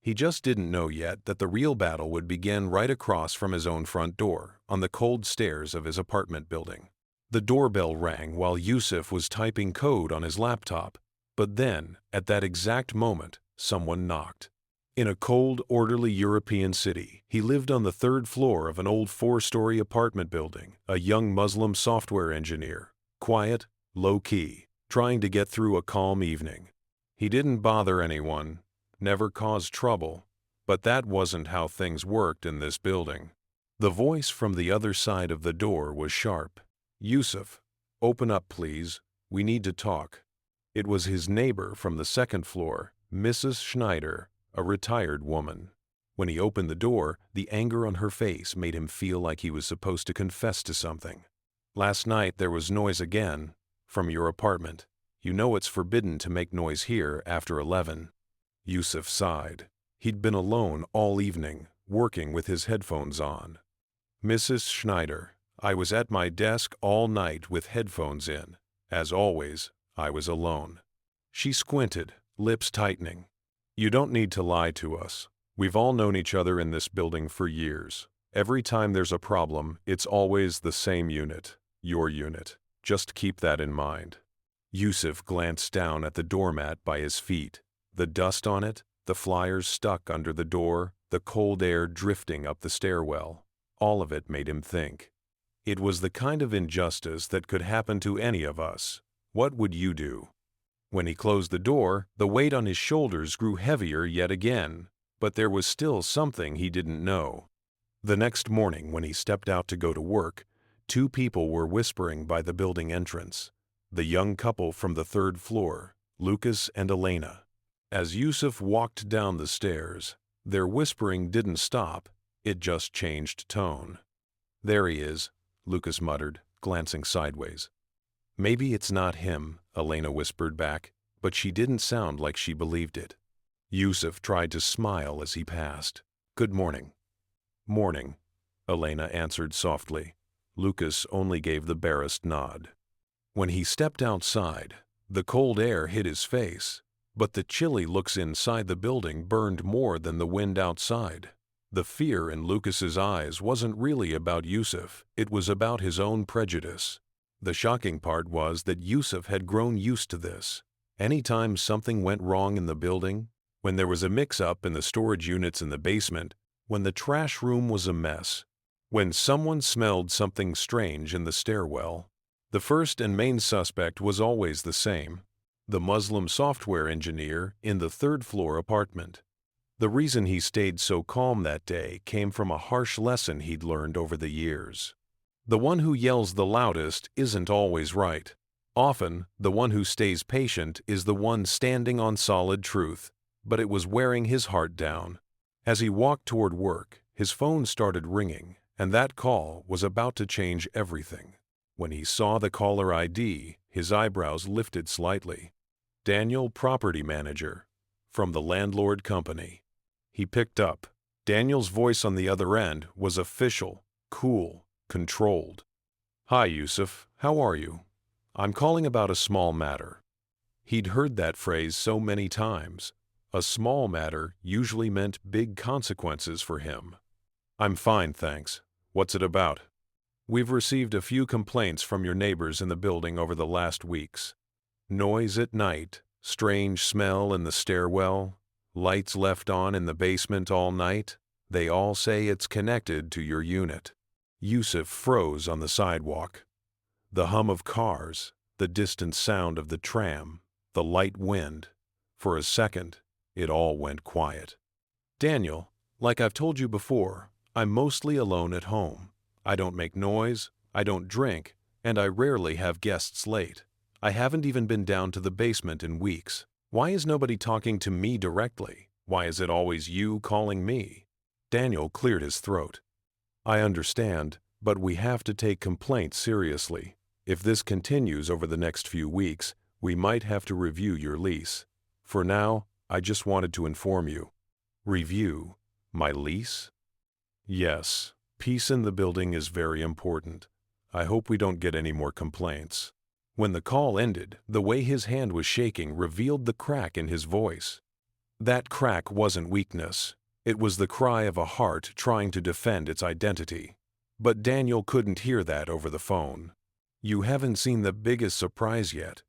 He just didn't know yet that the real battle would begin right across from his own front door, on the cold stairs of his apartment building. The doorbell rang while Yusuf was typing code on his laptop, but then, at that exact moment, someone knocked. In a cold, orderly European city, he lived on the third floor of an old four-story apartment building, a young Muslim software engineer, quiet, low-key, trying to get through a calm evening. He didn't bother anyone, never caused trouble, but that wasn't how things worked in this building. The voice from the other side of the door was sharp. "Yusuf, open up please, we need to talk." It was his neighbor from the second floor, Mrs. Schneider, a retired woman. When he opened the door, the anger on her face made him feel like he was supposed to confess to something. "Last night there was noise again, from your apartment. You know it's forbidden to make noise here after 11. Yusuf sighed. He'd been alone all evening, working with his headphones on. "Mrs. Schneider, I was at my desk all night with headphones in. As always, I was alone." She squinted, lips tightening. "You don't need to lie to us. We've all known each other in this building for years. Every time there's a problem, it's always the same unit, your unit. Just keep that in mind." Yusuf glanced down at the doormat by his feet. The dust on it, the flyers stuck under the door, the cold air drifting up the stairwell. All of it made him think. It was the kind of injustice that could happen to any of us. What would you do? When he closed the door, the weight on his shoulders grew heavier yet again, but there was still something he didn't know. The next morning, when he stepped out to go to work, two people were whispering by the building entrance. The young couple from the third floor, Lucas and Elena. As Yusuf walked down the stairs, their whispering didn't stop, it just changed tone. "There he is," Lucas muttered, glancing sideways. "Maybe it's not him," Elena whispered back, but she didn't sound like she believed it. Yusuf tried to smile as he passed. "Good morning." "Morning," Elena answered softly. Lucas only gave the barest nod. When he stepped outside, the cold air hit his face, but the chilly looks inside the building burned more than the wind outside. The fear in Lucas's eyes wasn't really about Yusuf, it was about his own prejudice. The shocking part was that Yusuf had grown used to this. Anytime something went wrong in the building, when there was a mix-up in the storage units in the basement, when the trash room was a mess, when someone smelled something strange in the stairwell, the first and main suspect was always the same: the Muslim software engineer in the third-floor apartment. The reason he stayed so calm that day came from a harsh lesson he'd learned over the years. The one who yells the loudest isn't always right. Often, the one who stays patient is the one standing on solid truth, but it was wearing his heart down. As he walked toward work, his phone started ringing, and that call was about to change everything. When he saw the caller ID, his eyebrows lifted slightly. Daniel, property manager, from the landlord company. He picked up. Daniel's voice on the other end was official, cool, controlled. "Hi, Yusuf. How are you? I'm calling about a small matter." He'd heard that phrase so many times. A small matter usually meant big consequences for him. "I'm fine, thanks. What's it about?" "We've received a few complaints from your neighbors in the building over the last weeks. Noise at night, strange smell in the stairwell, lights left on in the basement all night. They all say it's connected to your unit." Yusuf froze on the sidewalk. The hum of cars, the distant sound of the tram, the light wind. For a second, it all went quiet. "Daniel, like I've told you before, I'm mostly alone at home. I don't make noise, I don't drink, and I rarely have guests late. I haven't even been down to the basement in weeks. Why is nobody talking to me directly? Why is it always you calling me?" Daniel cleared his throat. "I understand, but we have to take complaints seriously. If this continues over the next few weeks, we might have to review your lease. For now, I just wanted to inform you." "Review my lease?" "Yes, peace in the building is very important. I hope we don't get any more complaints." When the call ended, the way his hand was shaking revealed the crack in his voice. That crack wasn't weakness. It was the cry of a heart trying to defend its identity. But Daniel couldn't hear that over the phone. You haven't seen the biggest surprise yet.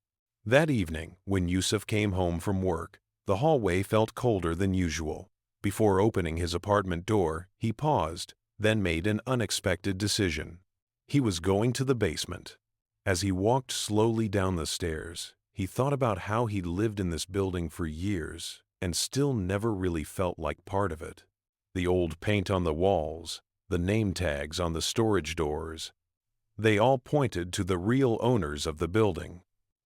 That evening, when Yusuf came home from work, the hallway felt colder than usual. Before opening his apartment door, he paused, then made an unexpected decision. He was going to the basement. As he walked slowly down the stairs, he thought about how he'd lived in this building for years and still never really felt like part of it. The old paint on the walls, the name tags on the storage doors, they all pointed to the real owners of the building.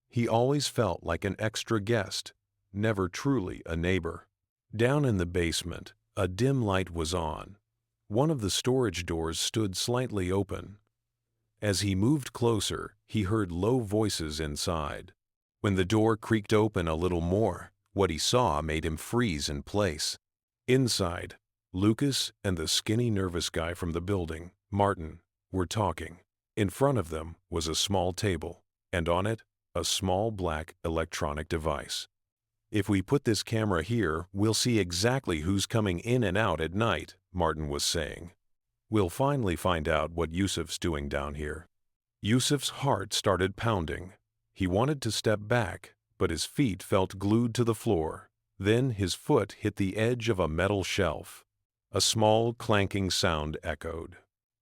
He always felt like an extra guest, never truly a neighbor. Down in the basement, a dim light was on. One of the storage doors stood slightly open. As he moved closer, he heard low voices inside. When the door creaked open a little more, what he saw made him freeze in place. Inside, Lucas and the skinny, nervous guy from the building, Martin, were talking. In front of them was a small table, and on it, a small black electronic device. If we put this camera here, we'll see exactly who's coming in and out at night, Martin was saying. We'll finally find out what Yusuf's doing down here. Yusuf's heart started pounding. He wanted to step back, but his feet felt glued to the floor. Then his foot hit the edge of a metal shelf. A small, clanking sound echoed.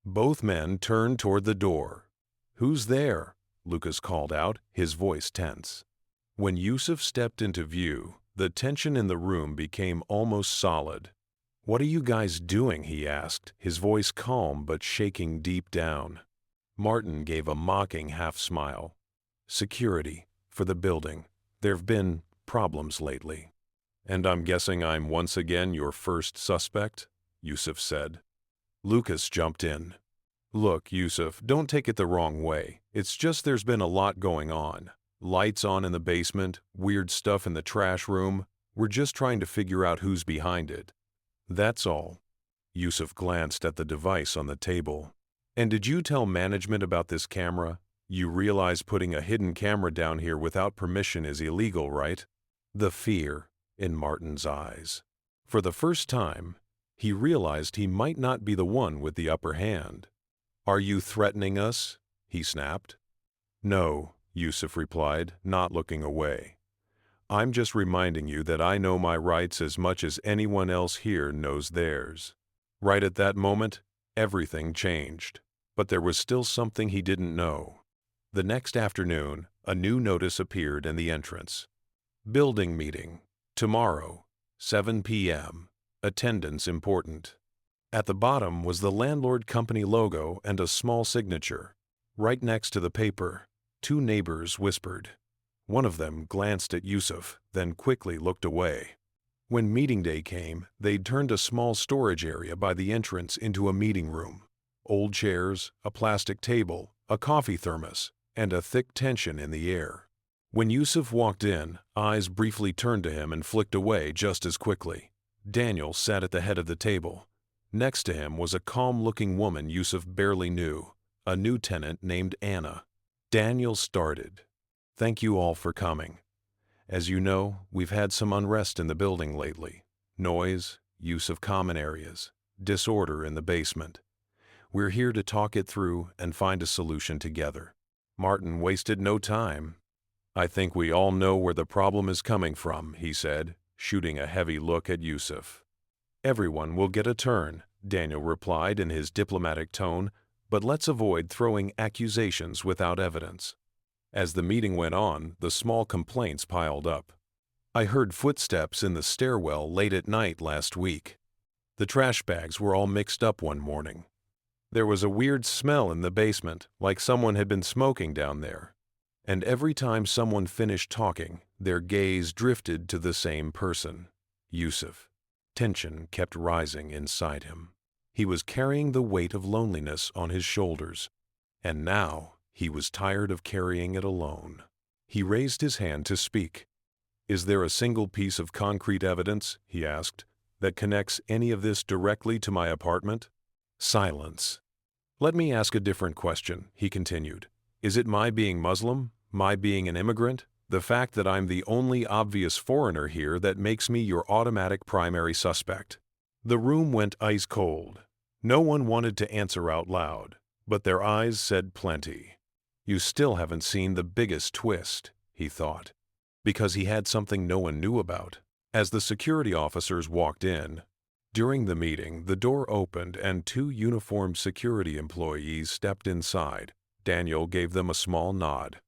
Both men turned toward the door. "Who's there?" Lucas called out, his voice tense. When Yusuf stepped into view, the tension in the room became almost solid. "What are you guys doing?" he asked, his voice calm but shaking deep down. Martin gave a mocking half-smile. "Security, for the building. There've been problems lately." "And I'm guessing I'm once again your first suspect?" Yusuf said. Lucas jumped in. "Look, Yusuf, don't take it the wrong way. It's just there's been a lot going on. Lights on in the basement, weird stuff in the trash room. We're just trying to figure out who's behind it. That's all." Yusuf glanced at the device on the table. "And did you tell management about this camera? You realize putting a hidden camera down here without permission is illegal, right?" The fear in Martin's eyes. For the first time, he realized he might not be the one with the upper hand. "Are you threatening us?" he snapped. "No," Yusuf replied, not looking away. "I'm just reminding you that I know my rights as much as anyone else here knows theirs." Right at that moment, everything changed. But there was still something he didn't know. The next afternoon, a new notice appeared in the entrance. "Building meeting. Tomorrow, 7 p.m. Attendance important." At the bottom was the landlord company logo and a small signature. Right next to the paper, two neighbors whispered. One of them glanced at Yusuf, then quickly looked away. When meeting day came, they'd turned a small storage area by the entrance into a meeting room. Old chairs, a plastic table, a coffee thermos, and a thick tension in the air. When Yusuf walked in, eyes briefly turned to him and flicked away just as quickly. Daniel sat at the head of the table. Next to him was a calm-looking woman Yusuf barely knew, a new tenant named Anna. Daniel started. "Thank you all for coming. As you know, we've had some unrest in the building lately. Noise, use of common areas, disorder in the basement. We're here to talk it through and find a solution together." Martin wasted no time. "I think we all know where the problem is coming from," he said, shooting a heavy look at Yusuf. "Everyone will get a turn," Daniel replied in his diplomatic tone, "but let's avoid throwing accusations without evidence." As the meeting went on, the small complaints piled up. "I heard footsteps in the stairwell late at night last week. The trash bags were all mixed up one morning. There was a weird smell in the basement, like someone had been smoking down there. And every time someone finished talking, their gaze drifted to the same person, Yusuf." Tension kept rising inside him. He was carrying the weight of loneliness on his shoulders, and now he was tired of carrying it alone. He raised his hand to speak. "Is there a single piece of concrete evidence," he asked, "that connects any of this directly to my apartment?" Silence. "Let me ask a different question," he continued. "Is it my being Muslim, my being an immigrant, The fact that I'm the only obvious foreigner here that makes me your automatic primary suspect." The room went ice cold. No one wanted to answer out loud, but their eyes said plenty. "You still haven't seen the biggest twist," he thought, because he had something no one knew about. As the security officers walked in, during the meeting, the door opened and two uniformed security employees stepped inside. Daniel gave them a small nod.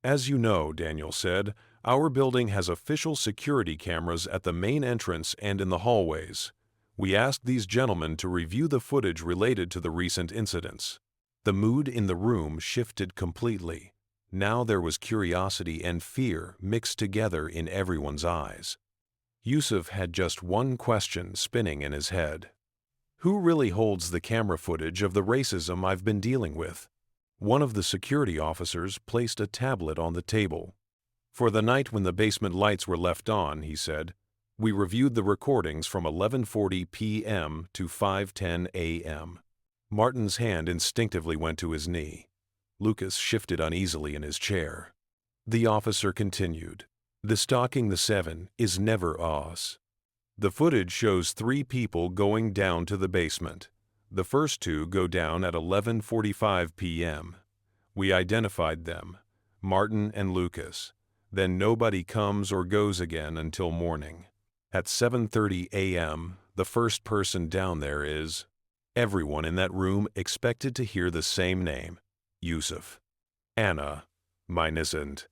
"As you know," Daniel said, "our building has official security cameras at the main entrance and in the hallways. We asked these gentlemen to review the footage related to the recent incidents." The mood in the room shifted completely. Now there was curiosity and fear mixed together in everyone's eyes. Yusuf had just one question spinning in his head. Who really holds the camera footage of the racism I've been dealing with? One of the security officers placed a tablet on the table. "For the night when the basement lights were left on," he said, "we reviewed the recordings from 11:40 p.m. to 5:10 a.m. Martin's hand instinctively went to his knee. Lucas shifted uneasily in his chair. The officer continued, "The stalking the seven is never us. The footage shows 3 people going down to the basement. The first 2 go down at 11:45 p.m. We identified them, Martin and Lucas. Then nobody comes or goes again until morning. At 7:30 a.m., the first person down there is—" Everyone in that room expected to hear the same name, Yusuf. "Anna, mine isn't."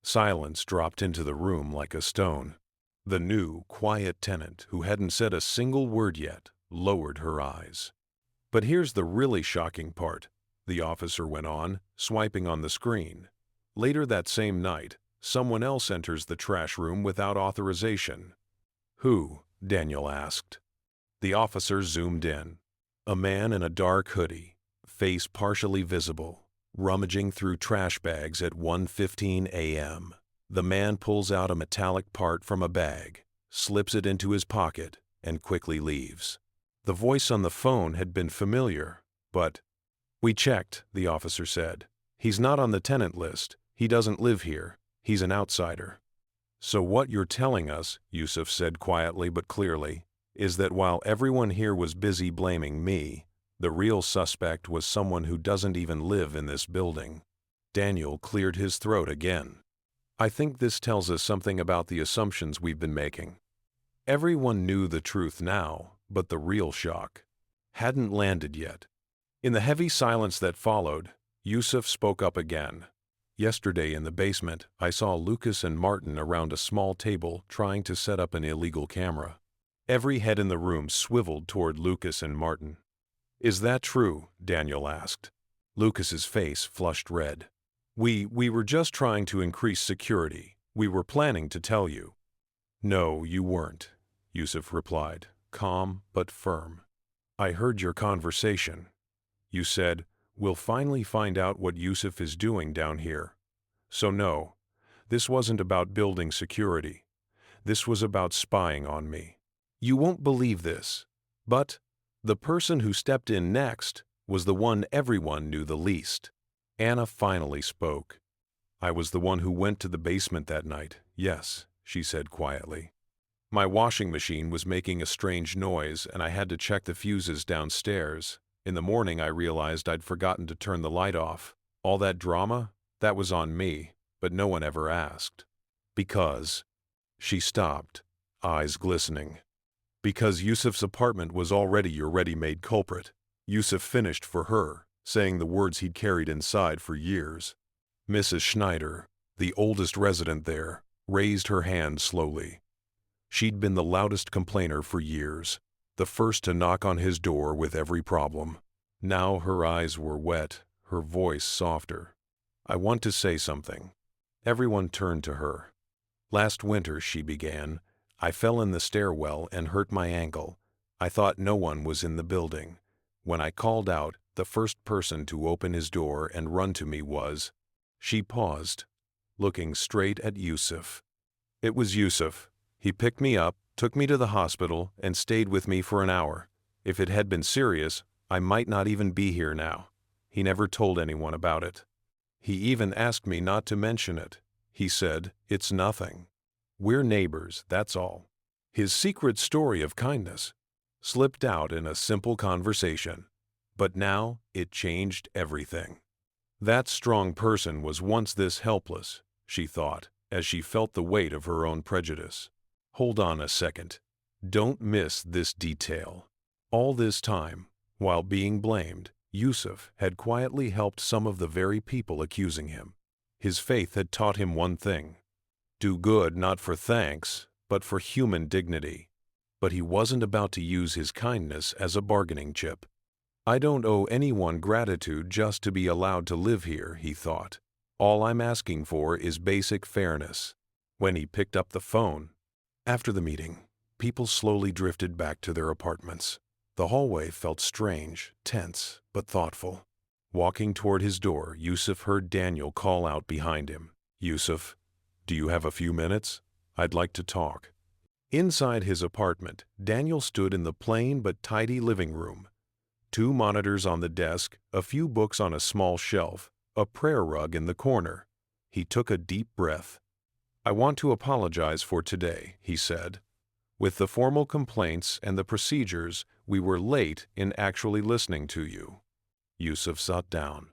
Silence dropped into the room like a stone. The new, quiet tenant, who hadn't said a single word yet, lowered her eyes. "But here's the really shocking part," the officer went on, swiping on the screen. "Later that same night, someone else enters the trash room without authorization." "Who?" Daniel asked. The officer zoomed in. A man in a dark hoodie, face partially visible, rummaging through trash bags at 1:15 a.m. The man pulls out a metallic part from a bag, slips it into his pocket, and quickly leaves. The voice on the phone had been familiar, but— "We checked," the officer said. "He's not on the tenant list. He doesn't live here. He's an outsider." "So what you're telling us," Yusuf said quietly but clearly, "is that while everyone here was busy blaming me, the real suspect was someone who doesn't even live in this building." Daniel cleared his throat again. "I think this tells us something about the assumptions we've been making." Everyone knew the truth now, but the real shock hadn't landed yet. In the heavy silence that followed, Yusuf spoke up again. "Yesterday in the basement, I saw Lucas and Martin around a small table trying to set up an illegal camera." Every head in the room swiveled toward Lucas and Martin. "Is that true?" Daniel asked. Lucas's face flushed red. We were just trying to increase security. We were planning to tell you." "No, you weren't," Yusuf replied, calm but firm. "I heard your conversation. You said, 'We'll finally find out what Yusuf is doing down here.' So no, this wasn't about building security. This was about spying on me. You won't believe this, but the person who stepped in next was the one everyone knew the least." Anna finally spoke. "I was the one who went to the basement that night, yes," she said quietly. "My washing machine was making a strange noise and I had to check the fuses downstairs. In the morning I realized I'd forgotten to turn the light off. All that drama, that was on me, but no one ever asked. Because—" She stopped, eyes glistening. "Because Yusuf's apartment was already your ready-made culprit." Yusuf finished for her, saying the words he'd carried inside for years. Mrs. Schneider, the oldest resident there, raised her hand slowly. She'd been the loudest complainer for years, the first to knock on his door with every problem. Now her eyes were wet, her voice softer. "I want to say something." Everyone turned to her. "Last winter," she began, "I fell in the stairwell and hurt my ankle. I thought no one was in the building. When I called out, the first person to open his door and run to me was—" She paused, looking straight at Yusuf. "It was Yusuf. He picked me up, took me to the hospital, and stayed with me for an hour. If it had been serious, I might not even be here now. He never told anyone about it. He even asked me not to mention it. he said. "It's nothing. We're neighbors, that's all." His secret story of kindness slipped out in a simple conversation, but now it changed everything. That strong person was once this helpless, she thought, as she felt the weight of her own prejudice. Hold on a second. Don't miss this detail. All this time, while being blamed, Yusuf had quietly helped some of the very people accusing him. His faith had taught him one thing: do good not for thanks, but for human dignity. But he wasn't about to use his kindness as a bargaining chip. "I don't owe anyone gratitude just to be allowed to live here," he thought. "All I'm asking for is basic fairness." When he picked up the phone, after the meeting, people slowly drifted back to their apartments. The hallway felt strange, tense, but thoughtful. Walking toward his door, Yusuf heard Daniel call out behind him. "Yusuf, do you have a few minutes? I'd like to talk." Inside his apartment, Daniel stood in the plain but tidy living room. 2 monitors on the desk, a few books on a small shelf, a prayer rug in the corner. He took a deep breath. "I want to apologize for today," he said. "With the formal complaints and the procedures, we were late in actually listening to you." Yusuf sat down.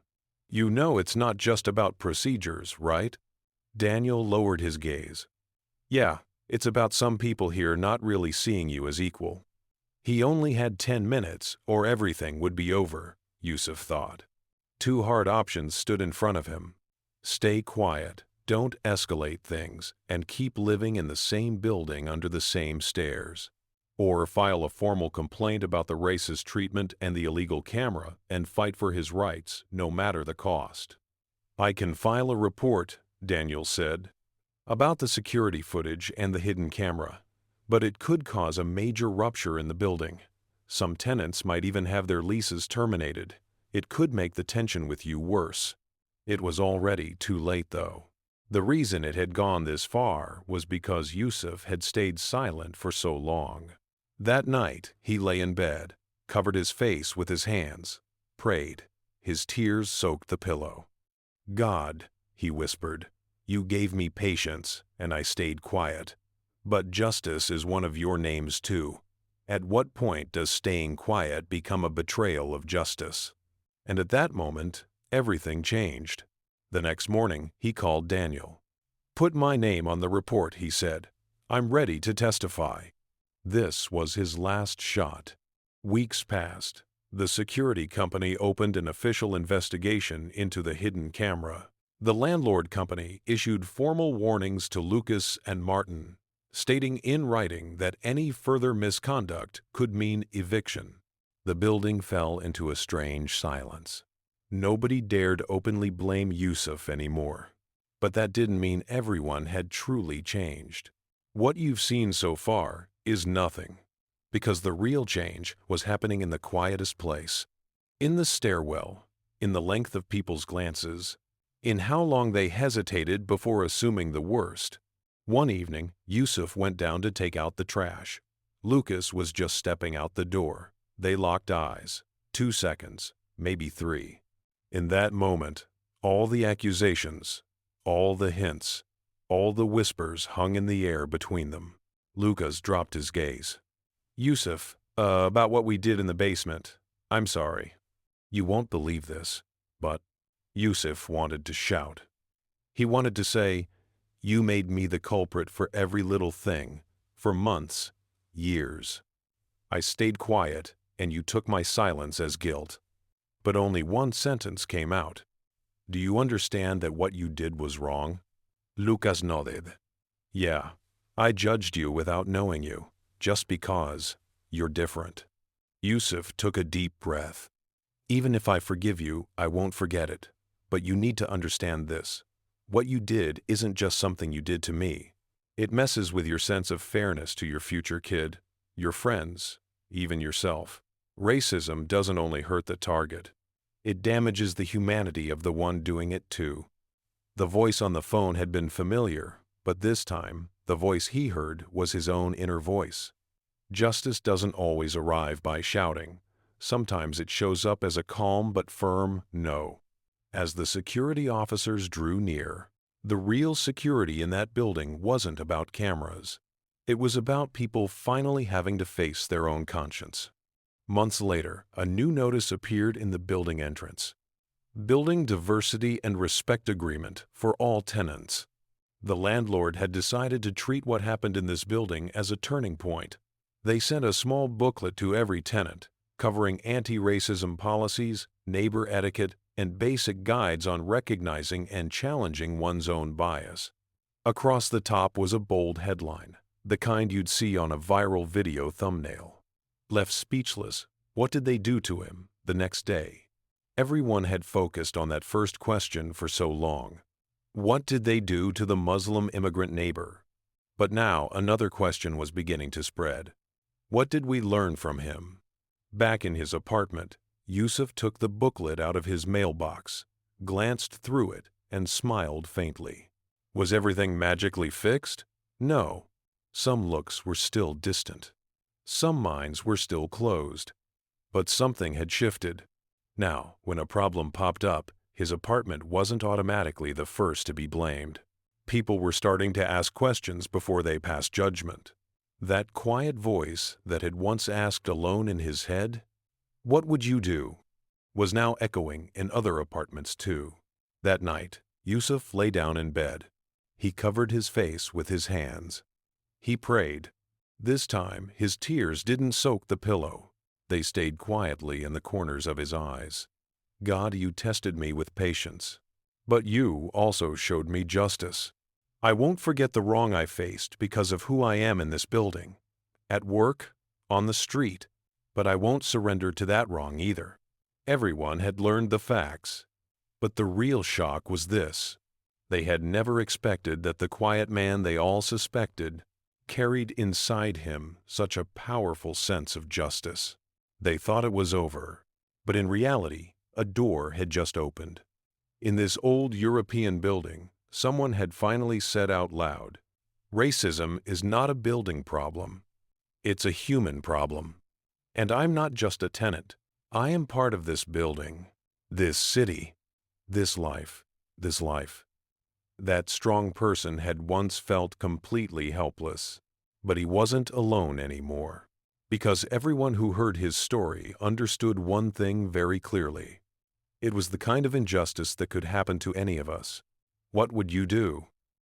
"You know it's not just about procedures, right?" Daniel lowered his gaze. "Yeah, it's about some people here not really seeing you as equal." He only had 10 minutes, or everything would be over, Yusuf thought. 2 hard options stood in front of him. Stay quiet, don't escalate things, and keep living in the same building under the same stairs. Or file a formal complaint about the racist treatment and the illegal camera and fight for his rights, no matter the cost. "I can file a report," Daniel said, "about the security footage and the hidden camera. But it could cause a major rupture in the building. Some tenants might even have their leases terminated. It could make the tension with you worse." It was already too late, though. The reason it had gone this far was because Yusuf had stayed silent for so long. That night, he lay in bed, covered his face with his hands, prayed. His tears soaked the pillow. "God," he whispered, "you gave me patience, and I stayed quiet. But justice is one of your names too. At what point does staying quiet become a betrayal of justice?" And at that moment, everything changed. The next morning, he called Daniel. "Put my name on the report," he said. "I'm ready to testify." This was his last shot. Weeks passed. The security company opened an official investigation into the hidden camera. The landlord company issued formal warnings to Lucas and Martin, stating in writing that any further misconduct could mean eviction. The building fell into a strange silence. Nobody dared openly blame Yusuf anymore. But that didn't mean everyone had truly changed. What you've seen so far is nothing, because the real change was happening in the quietest place. In the stairwell, in the length of people's glances, in how long they hesitated before assuming the worst. One evening, Yusuf went down to take out the trash. Lucas was just stepping out the door. They locked eyes. 2 seconds, maybe 3. In that moment, all the accusations, all the hints, all the whispers hung in the air between them. Lucas dropped his gaze. "Yusuf, about what we did in the basement. I'm sorry. You won't believe this, but..." Yusuf wanted to shout. He wanted to say, "You made me the culprit for every little thing, for months, years. I stayed quiet, and you took my silence as guilt." But only one sentence came out. "Do you understand that what you did was wrong?" Lucas nodded. "Yeah, I judged you without knowing you, just because you're different." Yusuf took a deep breath. "Even if I forgive you, I won't forget it. But you need to understand this. What you did isn't just something you did to me. It messes with your sense of fairness to your future kid, your friends, even yourself. Racism doesn't only hurt the target. It damages the humanity of the one doing it too." The voice on the phone had been familiar, but this time, the voice he heard was his own inner voice. Justice doesn't always arrive by shouting. Sometimes it shows up as a calm but firm no. As the security officers drew near, The real security in that building wasn't about cameras. It was about people finally having to face their own conscience. Months later, a new notice appeared in the building entrance. Building Diversity and Respect Agreement for all tenants. The landlord had decided to treat what happened in this building as a turning point. They sent a small booklet to every tenant, covering anti-racism policies, neighbor etiquette, and basic guides on recognizing and challenging one's own bias. Across the top was a bold headline, the kind you'd see on a viral video thumbnail. Left speechless, what did they do to him the next day? Everyone had focused on that first question for so long. What did they do to the Muslim immigrant neighbor? But now another question was beginning to spread. What did we learn from him? Back in his apartment, Yusuf took the booklet out of his mailbox, glanced through it, and smiled faintly. Was everything magically fixed? No. Some looks were still distant. Some minds were still closed. But something had shifted. Now, when a problem popped up, his apartment wasn't automatically the first to be blamed. People were starting to ask questions before they passed judgment. That quiet voice that had once asked alone in his head, "What would you do?" was now echoing in other apartments too. That night, Yusuf lay down in bed. He covered his face with his hands. He prayed. This time, his tears didn't soak the pillow. They stayed quietly in the corners of his eyes. God, you tested me with patience, but you also showed me justice. I won't forget the wrong I faced because of who I am in this building, at work, on the street, but I won't surrender to that wrong either. Everyone had learned the facts, but the real shock was this. They had never expected that the quiet man they all suspected carried inside him such a powerful sense of justice. They thought it was over, but in reality, a door had just opened. In this old European building, someone had finally said out loud, "Racism is not a building problem. It's a human problem. And I'm not just a tenant. I am part of this building, this city, this life, this life." That strong person had once felt completely helpless, but he wasn't alone anymore, because everyone who heard his story understood one thing very clearly. It was the kind of injustice that could happen to any of us. What would you do?